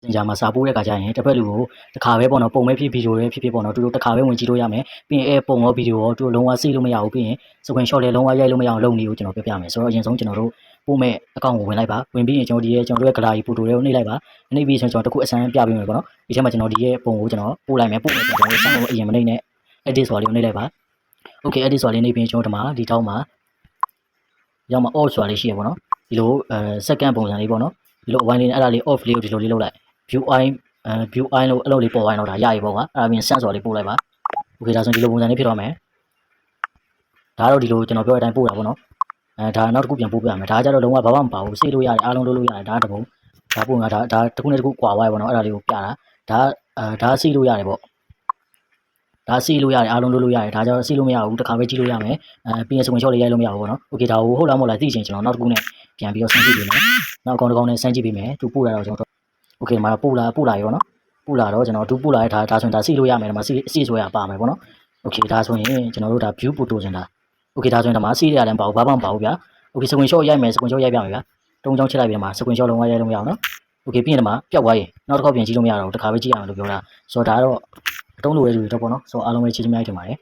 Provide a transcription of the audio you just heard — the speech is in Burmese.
င်ဂျာမှာစာပိုးတဲ့ခါကျရင်တစ်ဖက်လူကိုတစ်ခါပဲပေါ့နော်ပုံပဲဖြစ်ဗီဒီယိုပဲဖြစ်ဖြစ်ပေါ့နော်သူတို့တစ်ခါပဲဝင်ကြည့်လို့ရမယ်ပြီးရင်ပုံရောဗီဒီယိုရောသူတို့လုံးဝစိတ်လို့မရဘူးပြီးရင်စကွန်ရှော့လည်းလုံးဝရိုက်လို့မရအောင်လုပ်နေကိုကျွန်တော်ပြပြမယ်ဆိုတော့အရင်ဆုံးကျွန်တော်တို့ပို့မဲ့အကောင့်ကိုဝင်လိုက်ပါဝင်ပြီးရင်ကျွန်တော်ဒီရဲ့ကျွန်တော်တို့ရဲ့ gallery photo တွေကိုနှိပ်လိုက်ပါနှိပ်ပြီးဆိုကျွန်တော်တခုအစမ်းပြပေးမယ်ပေါ့နော်ဒီထဲမှာကျွန်တော်ဒီရဲ့ပုံကိုကျွန်တော်ပို့လိုက်မယ်ပို့မယ်ကျွန်တော်စမ်းကိုအရင်မနှိပ်နဲ့ edit ဆိုတာလေးကိုနှိပ်လိုက်ပါ okay edit ဆိုတာလေးနှိပ်ပြီးကျွန်တော်ဒီမှာဒီတောင်းမှာရောက်မှာ off ဆိုတာလေးရှိရပေါ့နော်ဒီလိုsecond ပုံစံလေးပေါ့နော်ဒီလို wine လေးအဲ့ဒါလေး off လေးကိုဒီလိုလေးလုပ်လိုက် view eye view eye လို့အဲ့လိုလေးပေါ်ဝိုင်းတော့ဒါရရပေါ့ကွာအဲ့ဒါပြင် send ဆိုတာလေးပို့လိုက်ပါ okay ဒါဆိုဒီလိုပုံစံလေးဖြစ်တော့မယ်ဒါတော့ဒီလိုကျွန်တော်ပြောတဲ့အတိုင်းပို့တာပေါ့နော်ဒါနောက်တစ်ခုပြန်ပို့ပြမယ်ဒါကြတော့လုံးဝဘာမှမပါဘူးစိတ်လို့ရတယ်အားလုံးလုပ်လို့ရတယ်ဒါတပုံဒါပို့ငါဒါတစ်ခုနဲ့တစ်ခုကွာဝိုင်းပေါ့နော်အဲ့ဒါလေးကိုပြတာဒါစိတ်လို့ရတယ်ပေါ့ဒါစီလို့ရတယ်အားလုံးလုပ်လို့ရတယ်ဒါကြောင့်စီလို့မရဘူးတစ်ခါပဲကြည့်လို့ရမယ်ပြီးရင်စကွန်ရှော့လေးရိုက်လို့မရဘူးပေါ့နော်โอเคဒါကိုဟုတ်လားမဟုတ်လားသိချင်ကျွန်တော်နောက်တစ်ခုနဲ့ပြန်ပြီးတော့စမ်းကြည့်ပေးမယ်နောက်အကောင့်တစ်ကောင်နဲ့စမ်းကြည့်ပေးမယ်သူပို့လာတော့ကျွန်တော်โอเคမှာပို့လာရောနော်ပို့လာတော့ကျွန်တော်သူပို့လာတဲ့ဒါဆိုရင်ဒါစီလို့ရမယ်ဒါမှစီဆိုရပါမယ်ပေါ့နော်โอเคဒါဆိုရင်ကျွန်တော်တို့ဒါ view photo စင်တာโอเคဒါဆိုရင်ဒါမှစီရတယ်မပါဘူးဘာမှမပါဘူးဗျာโอเคစကွန်ရှော့ရိုက်မယ်စကွန်ရှော့ရိုက်ပြမယ်ဗျာတုံးချောင်းချစ်လိုက်ပြီးတော့မှစကွန်ရှော့လုံးဝရိုက်လို့မရအောင်နော်โอเคပြီးရင်ဒီမှာပျောက်သွားရင်နောက်တစ်ခေါက်ပြန်ကြည့်လို့မရတော့ဘူးတစ်ခါပဲကြည့်ရမယ်လို့ပြောတာဆိုတော့ဒါကတော့အတုံးလိုရဲ့လူတွေတော့ပေါ့နော်ဆိုတော့အားလုံးပဲချစ်ချင်များတင်ပါတယ်